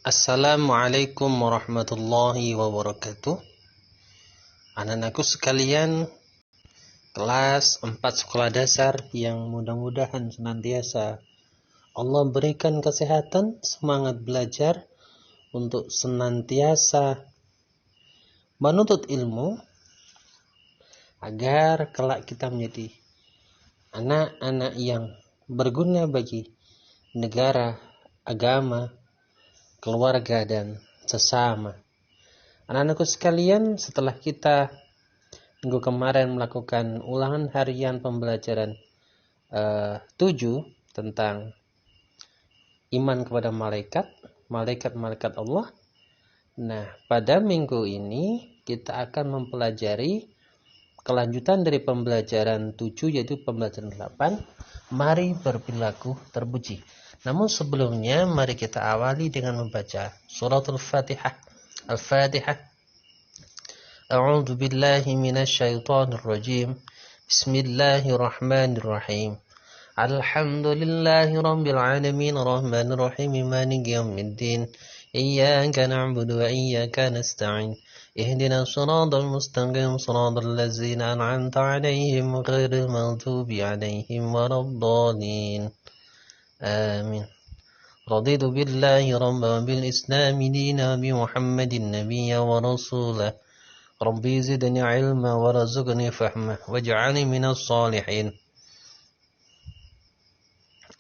Assalamualaikum warahmatullahi wabarakatuh. Anak-anakku sekalian, kelas 4 sekolah dasar yang mudah-mudahan senantiasa Allah berikan kesehatan, semangat belajar untuk senantiasa menuntut ilmu agar kelak kita menjadi anak-anak yang berguna bagi negara, agama, keluarga, dan sesama. Anak-anakku sekalian, setelah kita minggu kemarin melakukan ulangan harian pembelajaran 7 tentang iman kepada malaikat Allah. Nah, pada minggu ini kita akan mempelajari kelanjutan dari pembelajaran 7, yaitu pembelajaran 8, mari berperilaku terpuji. Namun sebelumnya mari kita awali dengan membaca suratul Fatihah. Al-Fatihah. A'udzu billahi minasyaitonir rajim. Bismillahirrahmanirrahim. Alhamdulillahi rabbil alamin arrahmanir rahim maliki yaumiddin. Iyyaka na'budu wa iyyaka nasta'in. Ihdinas siratal mustaqim siratal ladzina an'amta 'alaihim ghairil maghdubi 'alaihim waladdallin. آمين. رضيت بالله ربا وبالإسلام دينا وبمحمد نبيا ورسولا ربي زدني علما ورزقني فهما واجعلني من الصالحين.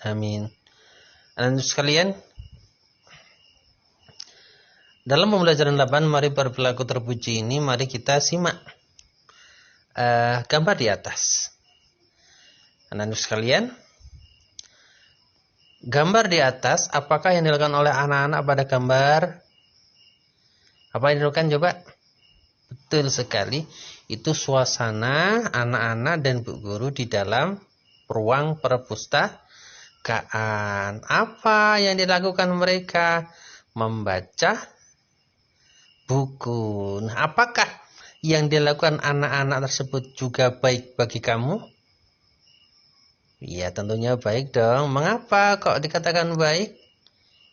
Amin. Anak sekalian, dalam pembelajaran 8 mari berperilaku terpuji ini, mari kita simak gambar di atas. Anak sekalian, gambar di atas, apakah yang dilakukan oleh anak-anak pada gambar? Apa yang dilakukan coba? Betul sekali, itu suasana anak-anak dan bu guru di dalam ruang perpustakaan. Apa yang dilakukan mereka? Membaca buku. Nah, apakah yang dilakukan anak-anak tersebut juga baik bagi kamu? Ya, tentunya baik dong. Mengapa kok dikatakan baik?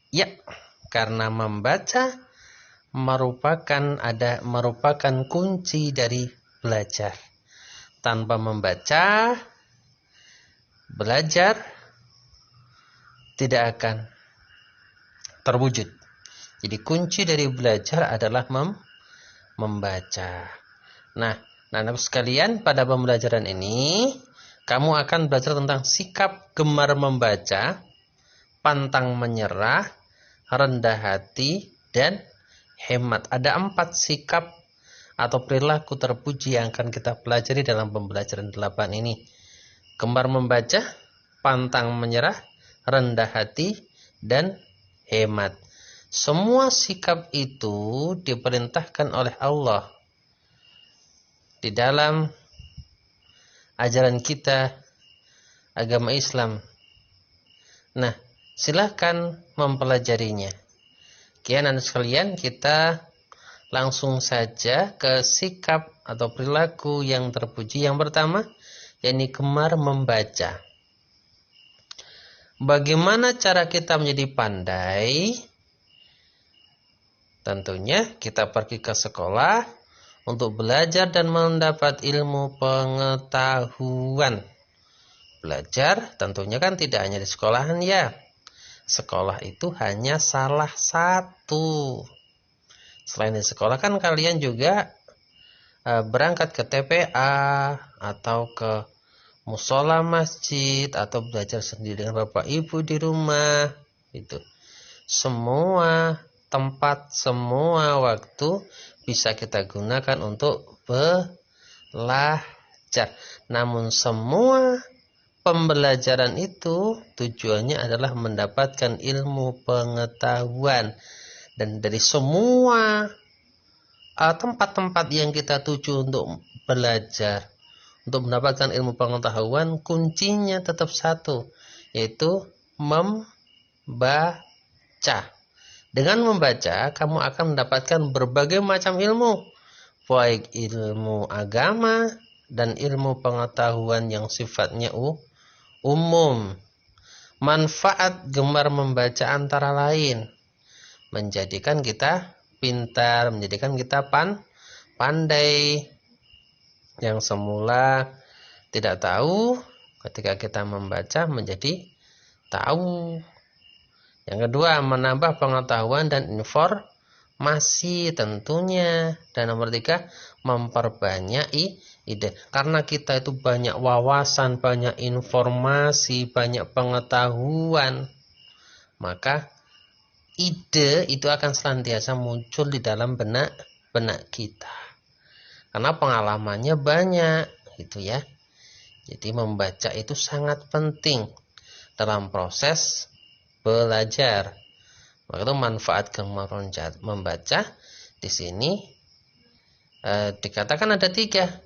Ya, karena membaca merupakan kunci dari belajar. Tanpa membaca, belajar tidak akan terwujud. Jadi kunci dari belajar adalah membaca. Nah, anak sekalian, pada pembelajaran ini kamu akan belajar tentang sikap gemar membaca, pantang menyerah, rendah hati, dan hemat. Ada 4 sikap atau perilaku terpuji yang akan kita pelajari dalam pembelajaran 8 ini. Gemar membaca, pantang menyerah, rendah hati, dan hemat. Semua sikap itu diperintahkan oleh Allah di dalam ajaran kita, agama Islam. Nah, silahkan mempelajarinya. Kian anak sekalian, kita langsung saja ke sikap atau perilaku yang terpuji. Yang pertama, yakni gemar membaca. Bagaimana cara kita menjadi pandai? Tentunya kita pergi ke sekolah untuk belajar dan mendapat ilmu pengetahuan. Belajar tentunya kan tidak hanya di sekolahan ya. Sekolah itu hanya salah satu. Selain di sekolah kan kalian juga berangkat ke TPA atau ke musola masjid atau belajar sendiri dengan bapak ibu di rumah. Itu semua tempat, semua waktu bisa kita gunakan untuk belajar. Namun semua pembelajaran itu tujuannya adalah mendapatkan ilmu pengetahuan. Dan dari semua tempat-tempat yang kita tuju untuk belajar, untuk mendapatkan ilmu pengetahuan, kuncinya tetap satu, yaitu membaca. Dengan membaca, kamu akan mendapatkan berbagai macam ilmu, baik ilmu agama dan ilmu pengetahuan yang sifatnya umum. Manfaat gemar membaca antara lain menjadikan kita pintar, menjadikan kita pandai. Yang semula tidak tahu, ketika kita membaca menjadi tahu. Yang kedua, menambah pengetahuan dan informasi tentunya. Dan nomor tiga, memperbanyak ide. Karena kita itu banyak wawasan, banyak informasi, banyak pengetahuan, maka ide itu akan senantiasa muncul di dalam benak kita. Karena pengalamannya banyak, gitu ya. Jadi membaca itu sangat penting dalam proses belajar. Maka itu manfaat kemampuan membaca di sini dikatakan ada 3.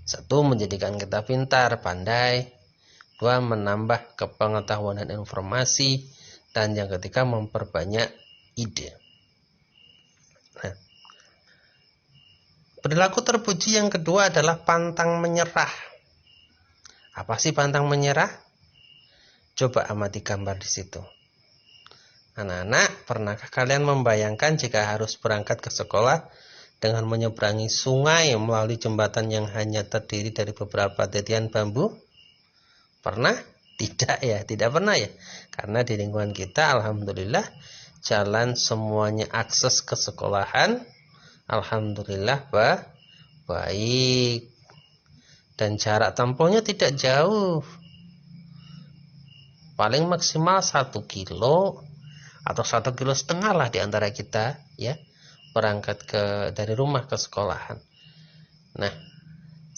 1, menjadikan kita pintar, pandai. 2, menambah kepengetahuan dan informasi. Dan yang ketiga, memperbanyak ide. Nah, perilaku terpuji yang kedua adalah pantang menyerah. Apa sih pantang menyerah? Coba amati gambar di situ. Anak-anak, pernahkah kalian membayangkan jika harus berangkat ke sekolah dengan menyeberangi sungai melalui jembatan yang hanya terdiri dari beberapa titian bambu? Pernah? Tidak ya, tidak pernah ya. Karena di lingkungan kita, alhamdulillah, jalan semuanya akses ke sekolahan, alhamdulillah baik. Dan jarak tempuhnya tidak jauh. Paling maksimal 1 kilo atau 1,5 kilo lah di antara kita, ya, berangkat dari rumah ke sekolahan. Nah,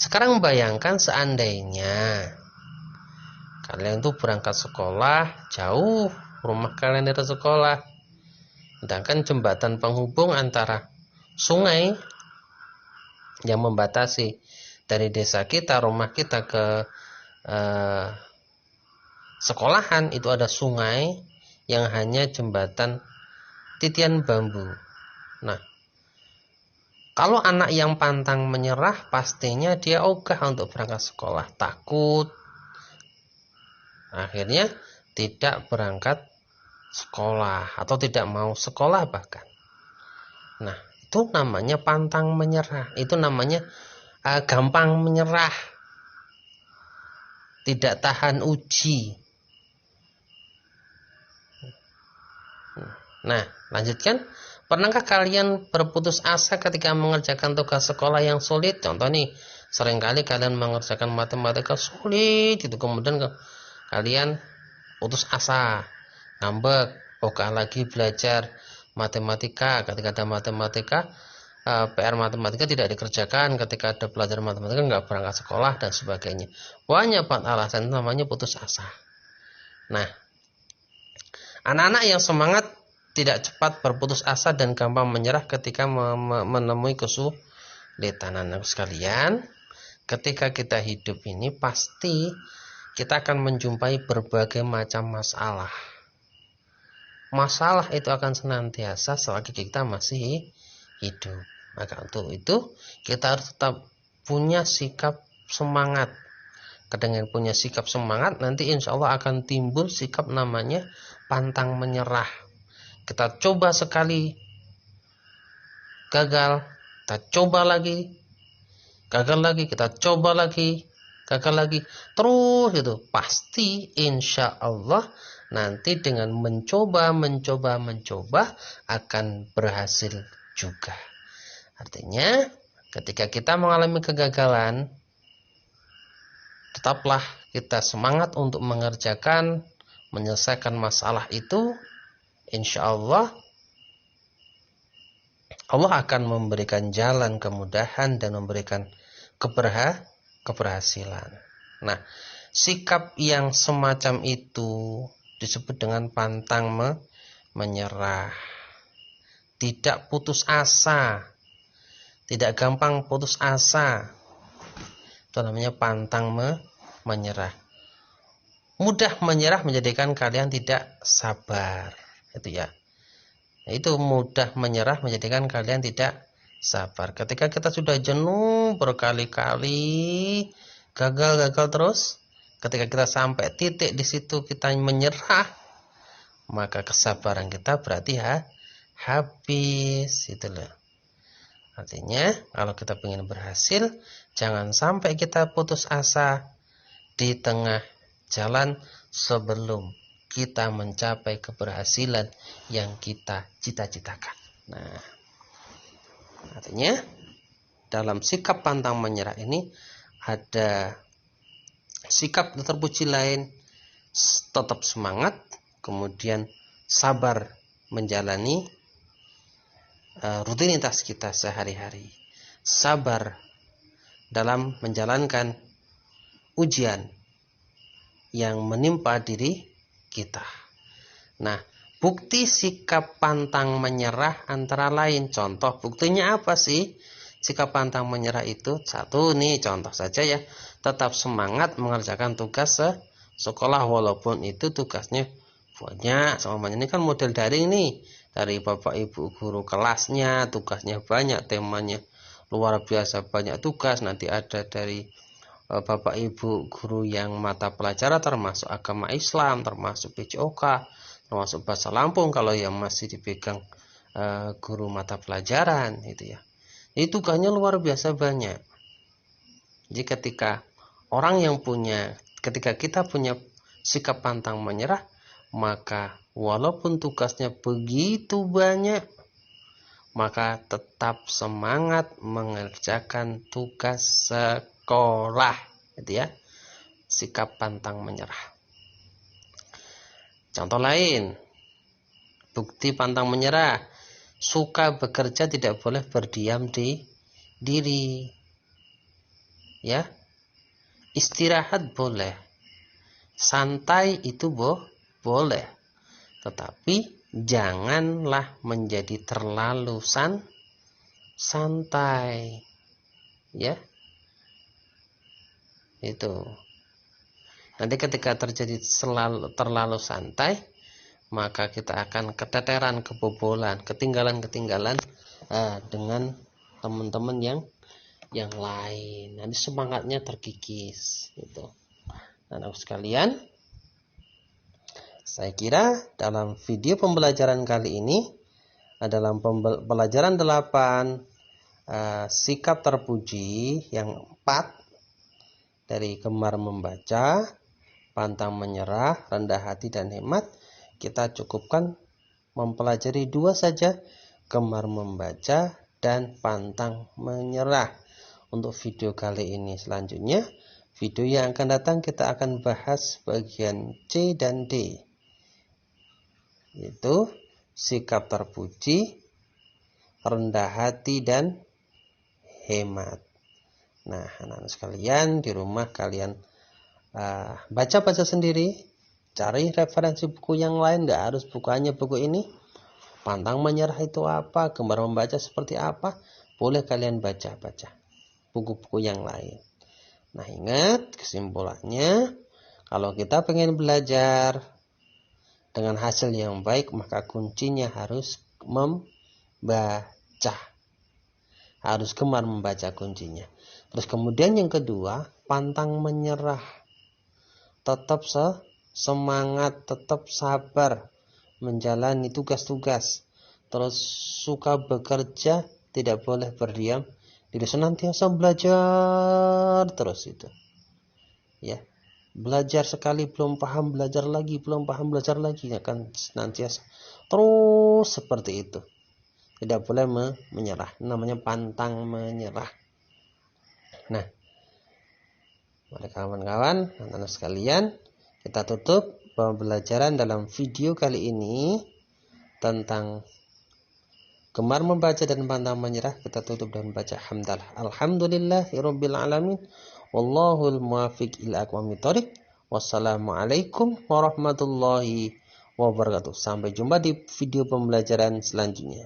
sekarang bayangkan seandainya kalian tuh berangkat sekolah jauh, rumah kalian dari sekolah, sedangkan jembatan penghubung antara sungai yang membatasi dari desa kita, rumah kita ke sekolahan itu ada sungai yang hanya jembatan titian bambu. Nah, kalau anak yang pantang menyerah, pastinya dia ogah untuk berangkat sekolah, takut. Akhirnya tidak berangkat sekolah atau tidak mau sekolah bahkan. Nah, itu namanya pantang menyerah. Itu namanya gampang menyerah. Tidak tahan uji. Nah, lanjutkan. Pernahkah kalian berputus asa ketika mengerjakan tugas sekolah yang sulit? Contoh nih, seringkali kalian mengerjakan matematika sulit, itu kemudian kalian putus asa, ngambek, buka lagi belajar matematika. Ketika ada matematika, PR matematika tidak dikerjakan. Ketika ada belajar matematika, nggak berangkat sekolah dan sebagainya. Banyak alasan, namanya putus asa. Nah, anak-anak yang semangat tidak cepat berputus asa dan gampang menyerah ketika menemui kesulitan. Anak sekalian, ketika kita hidup ini pasti kita akan menjumpai berbagai macam masalah. Masalah itu akan senantiasa selagi kita masih hidup. Maka untuk itu kita harus tetap punya sikap semangat. Dengan punya sikap semangat, nanti insya Allah akan timbul sikap namanya pantang menyerah. Kita coba sekali, gagal, kita coba lagi, gagal lagi, kita coba lagi, gagal lagi, terus itu pasti insya Allah nanti dengan mencoba akan berhasil juga. Artinya ketika kita mengalami kegagalan, tetaplah kita semangat untuk mengerjakan, menyelesaikan masalah itu. Insya Allah Allah akan memberikan jalan kemudahan dan memberikan keberhasilan. Nah, sikap yang semacam itu disebut dengan pantang menyerah. Tidak putus asa. Tidak gampang putus asa. Itu namanya pantang menyerah. Mudah menyerah menjadikan kalian tidak sabar. Itu ya. Itu mudah menyerah menjadikan kalian tidak sabar. Ketika kita sudah jenuh berkali-kali, gagal terus, ketika kita sampai titik di situ kita menyerah, maka kesabaran kita berarti habis. Itu loh. Artinya kalau kita ingin berhasil, jangan sampai kita putus asa di tengah jalan sebelum kita mencapai keberhasilan yang kita cita-citakan. Nah, artinya dalam sikap pantang menyerah ini ada sikap terpuji lain, tetap semangat, kemudian sabar menjalani rutinitas kita sehari-hari, sabar dalam menjalankan ujian yang menimpa diri kita. Nah, bukti sikap pantang menyerah antara lain, contoh buktinya apa sih? Sikap pantang menyerah itu, satu nih contoh saja ya, tetap semangat mengerjakan tugas sekolah walaupun itu tugasnya banyak. Sama ini kan model daring nih, dari bapak ibu guru kelasnya tugasnya banyak, temanya luar biasa banyak tugas. Nanti ada dari bapak ibu guru yang mata pelajaran termasuk agama Islam, termasuk PJOK, termasuk bahasa Lampung kalau yang masih dipegang guru mata pelajaran itu ya. Itu tugasnya luar biasa banyak. Jadi ketika kita punya sikap pantang menyerah, maka walaupun tugasnya begitu banyak, maka tetap semangat mengerjakan tugas sekolah, gitu ya. Sikap pantang menyerah. Contoh lain, bukti pantang menyerah, suka bekerja, tidak boleh berdiam diri. Ya. Istirahat boleh. Santai itu boleh. Tetapi janganlah menjadi terlalu santai. Ya. Itu. Nanti ketika terjadi terlalu santai, maka kita akan keteteran, kebobolan, ketinggalan dengan teman-teman yang lain. Nanti semangatnya terkikis gitu. Nah, sekalian, saya kira dalam video pembelajaran kali ini, dalam pembelajaran 8 sikap terpuji yang 4 dari gemar membaca, pantang menyerah, rendah hati dan hemat, kita cukupkan mempelajari 2 saja, gemar membaca dan pantang menyerah. Untuk video kali ini, selanjutnya video yang akan datang kita akan bahas bagian C dan D, yaitu sikap terpuji, rendah hati dan hemat. Nah, anak-anak sekalian, di rumah kalian baca-baca sendiri, cari referensi buku yang lain, nggak harus hanya buku ini. Pantang menyerah itu apa, gemar membaca seperti apa, boleh kalian baca-baca buku-buku yang lain. Nah, ingat kesimpulannya, kalau kita pengen belajar dengan hasil yang baik, maka kuncinya harus membaca. Harus gemar membaca kuncinya. Terus kemudian yang kedua, pantang menyerah. Tetap semangat, tetap sabar menjalani tugas-tugas. Terus suka bekerja, tidak boleh berdiam diri, senantiasa belajar terus itu. Ya. Belajar sekali belum paham, belajar lagi, belum paham, belajar lagi, akan senantiasa terus seperti itu. Tidak boleh menyerah. Namanya pantang menyerah. Nah, mari kawan-kawan, anak-anak sekalian, kita tutup pembelajaran dalam video kali ini tentang gemar membaca dan pantang menyerah. Kita tutup dengan baca hamdalah. Alhamdulillahirabbil alamin. Wallahul muwaffiq ila aqwamit thoriq. Wassalamualaikum warahmatullahi wabarakatuh. Sampai jumpa di video pembelajaran selanjutnya.